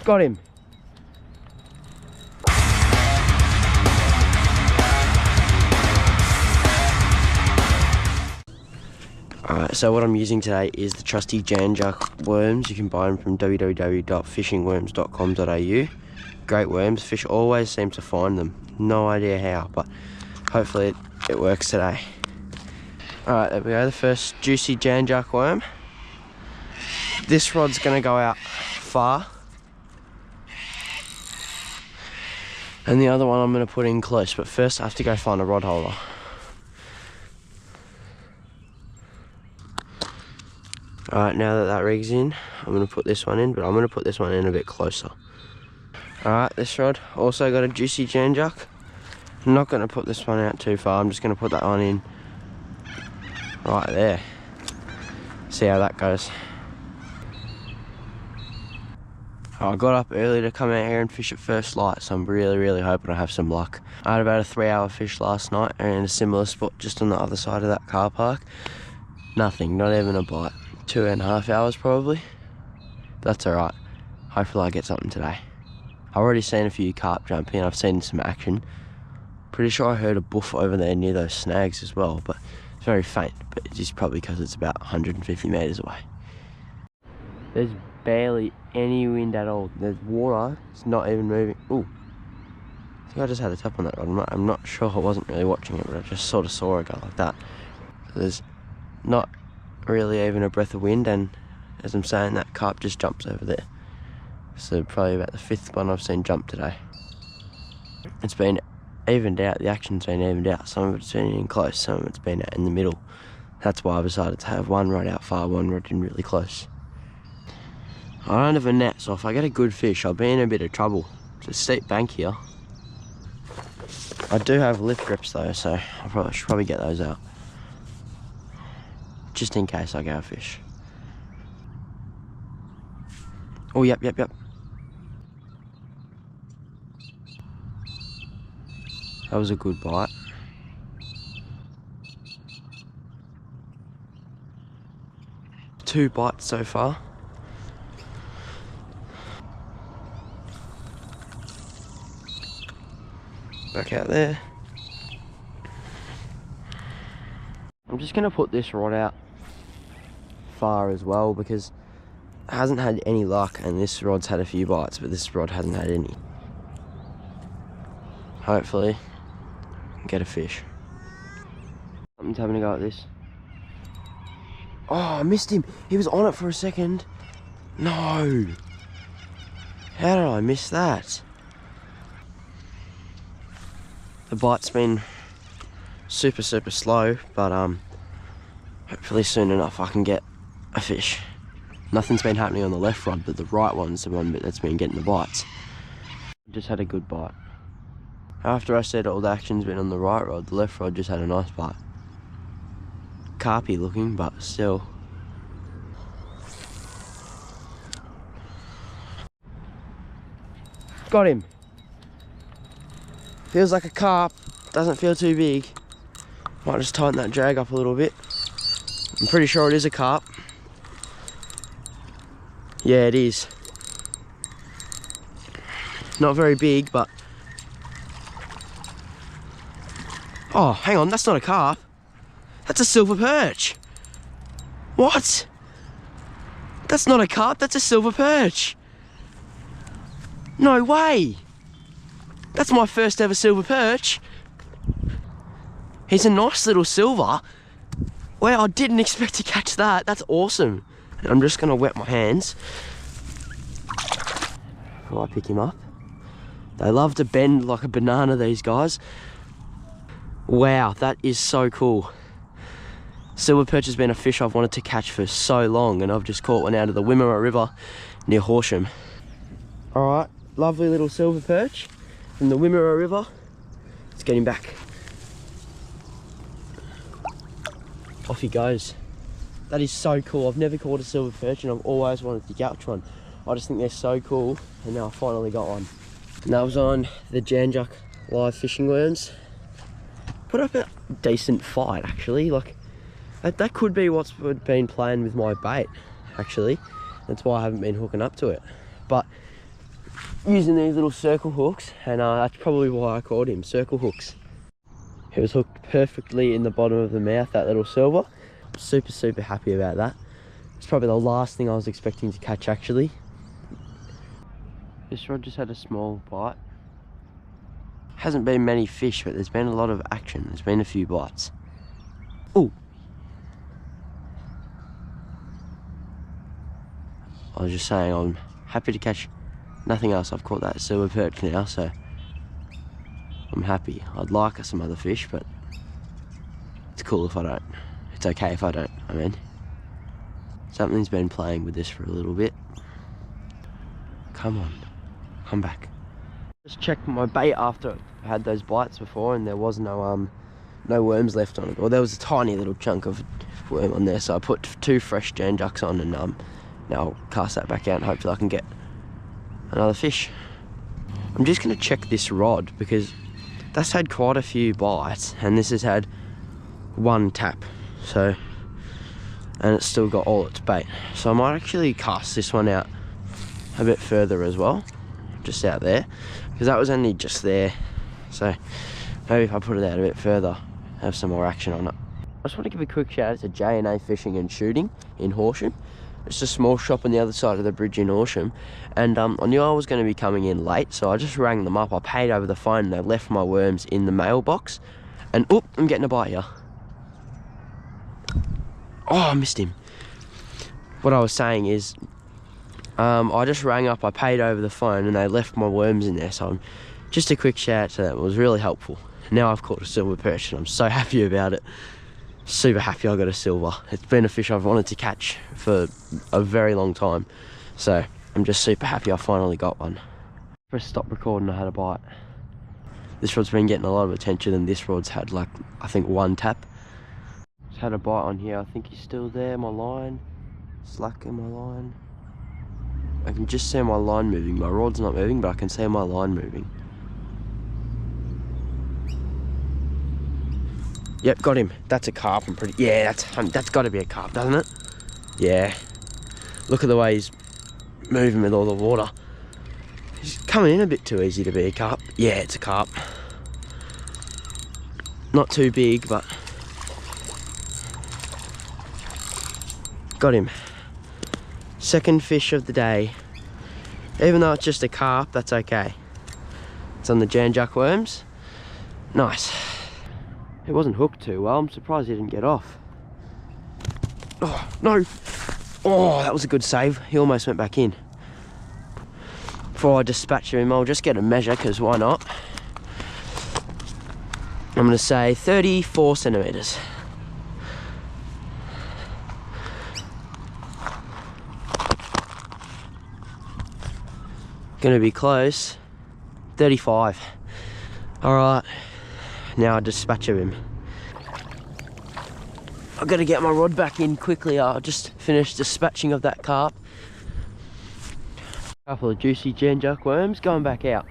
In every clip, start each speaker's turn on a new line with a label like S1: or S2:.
S1: Got him. Alright, so what I'm using today is the trusty Jan Juc worms. You can buy them from www.fishingworms.com.au. Great worms. Fish always seem to find them. No idea how, but hopefully it works today. Alright, there we go. The first juicy Jan Juc worm. This rod's going to go out far. And the other one I'm going to put in close, but first I have to go find a rod holder. Alright, now that rig's in, I'm going to put this one in, but I'm going to put this one in a bit closer. Alright, this rod also got a juicy Jan Juc. I'm not going to put this one out too far, I'm just going to put that one in right there. See how that goes. I got up early to come out here and fish at first light, so I'm really hoping I have some luck. I had about a 3-hour fish last night in a similar spot just on the other side of that car park. Nothing, not even a bite. 2.5 hours probably. That's alright. Hopefully I get something today. I've already seen a few carp jump in. I've seen some action. Pretty sure I heard a boof over there near those snags as well, but it's very faint, but it's just probably because it's about 150 metres away. There's barely any wind at all. There's water, it's not even moving. Ooh, I think I just had a tap on that rod. I'm not sure, I wasn't really watching it, but I just sort of saw it go like that. So there's not really even a breath of wind, and as I'm saying, that carp just jumps over there. So probably about the 5th one I've seen jump today. It's been evened out, the action's been evened out. Some of it's been in close, some of it's been out in the middle. That's why I decided to have one rod out far, one rod in really close. I don't have a net, so if I get a good fish, I'll be in a bit of trouble. It's a steep bank here. I do have lift grips though, so I should probably get those out. Just in case I go a fish. Oh, yep. That was a good bite. Two bites so far. Back out there. I'm just going to put this rod out far as well because it hasn't had any luck, and this rod's had a few bites, but this rod hasn't had any. Hopefully get a fish. Something's having a go at this. Oh, I missed him. He was on it for a second. No. How did I miss that? The bite's been super slow, but hopefully soon enough I can get a fish. Nothing's been happening on the left rod, but the right one's the one that's been getting the bites. Just had a good bite. After I said all the action's been on the right rod, the left rod just had a nice bite. Carpy looking, but still. Got him. Feels like a carp, doesn't feel too big. Might just tighten that drag up a little bit. I'm pretty sure it is a carp. Yeah, it is. Not very big, but... Oh, hang on, that's not a carp. That's a silver perch. What? That's not a carp, that's a silver perch. No way. That's my first ever silver perch. He's a nice little silver. Wow, I didn't expect to catch that. That's awesome. I'm just gonna wet my hands before I pick him up. They love to bend like a banana, these guys. Wow, that is so cool. Silver perch has been a fish I've wanted to catch for so long, and I've just caught one out of the Wimmera River near Horsham. Alright, lovely little silver perch from the Wimmera River. Let's get him back. Off he goes. That is so cool. I've never caught a silver perch and I've always wanted to catch one. I just think they're so cool, and now I finally got one. And that was on the Jan Juc live fishing worms. Put up a decent fight actually. Like that could be what's been playing with my bait actually. That's why I haven't been hooking up to it. But using these little circle hooks, and that's probably why I called him circle hooks. He was hooked perfectly in the bottom of the mouth, that little silver. I'm super happy about that. It's probably the last thing I was expecting to catch actually. This rod just had a small bite. Hasn't been many fish, but there's been a lot of action. There's been a few bites. Oh! I was just saying I'm happy to catch nothing else. I've caught that silver perch now, so I'm happy. I'd like some other fish, but it's cool if I don't. It's okay if I don't, I mean. Something's been playing with this for a little bit. Come on, come back. Just checked my bait after I had those bites before, and there was no worms left on it. Or there was a tiny little chunk of worm on there, so I put 2 fresh Jan Jucs on, and now I'll cast that back out and hopefully I can get another fish. I'm just gonna check this rod because that's had quite a few bites, and this has had 1 tap, so, and it's still got all its bait. So I might actually cast this one out a bit further as well, just out there, because that was only just there. So maybe if I put it out a bit further, have some more action on it. I just want to give a quick shout out to J&A Fishing and Shooting in Horsham. It's a small shop on the other side of the bridge in Horsham, and I knew I was going to be coming in late, so I just rang them up. I paid over the phone, and they left my worms in the mailbox. And oh, I'm getting a bite here. Oh, I missed him. What I was saying is, I just rang up, I paid over the phone, and they left my worms in there. So just a quick shout out to them. It was really helpful. Now I've caught a silver perch, and I'm so happy about it. Super happy I got a silver. It's been a fish I've wanted to catch for a very long time, so I'm just super happy I finally got one. Press stop recording, I had a bite. This rod's been getting a lot of attention, and this rod's had like, I think 1 tap. Just had a bite on here. I think he's still there. My line, slack in my line. I can just see my line moving. My rod's not moving, but I can see my line moving. Yep, got him. That's a carp. I'm pretty. Yeah, that's got to be a carp, doesn't it? Yeah. Look at the way he's moving with all the water. He's coming in a bit too easy to be a carp. Yeah, it's a carp. Not too big, but got him. Second fish of the day. Even though it's just a carp, that's okay. It's on the Jan Juc worms. Nice. It wasn't hooked too well. I'm surprised he didn't get off. Oh, no. Oh, that was a good save. He almost went back in. Before I dispatch him, I'll just get a measure, because why not? I'm going to say 34 centimetres. Going to be close. 35. All right. Now I dispatch of him. I've got to get my rod back in quickly. I just finished dispatching of that carp. A couple of juicy Jan Juc worms going back out.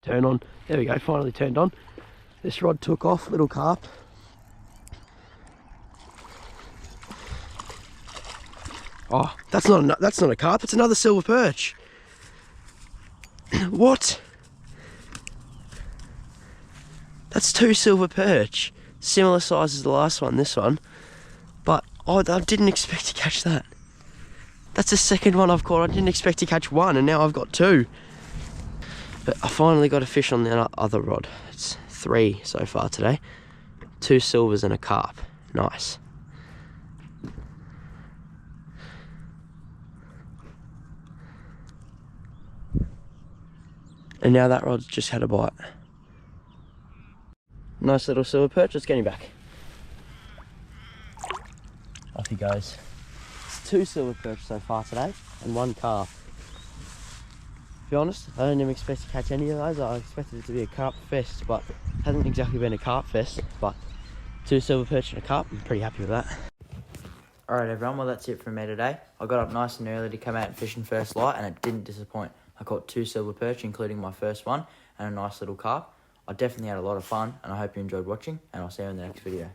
S1: Turn on. There we go, finally turned on. This rod took off, little carp. Oh, that's not a carp, it's another silver perch. What? That's 2 silver perch. Similar size as the last one, this one. But I didn't expect to catch that. That's the second one I've caught. I didn't expect to catch 1, and now I've got 2. But I finally got a fish on the other rod. It's 3 so far today. 2 silvers and a carp. Nice. And now that rod's just had a bite. Nice little silver perch. Let's get him back. Off he goes. It's 2 silver perch so far today and 1 carp. To be honest, I didn't even expect to catch any of those. I expected it to be a carp fest, but it hasn't exactly been a carp fest. But 2 silver perch and a carp, I'm pretty happy with that. Alright everyone, well that's it from me today. I got up nice and early to come out and fish in first light, and it didn't disappoint. I caught 2 silver perch, including my first one, and a nice little carp. I definitely had a lot of fun, and I hope you enjoyed watching, and I'll see you in the next video.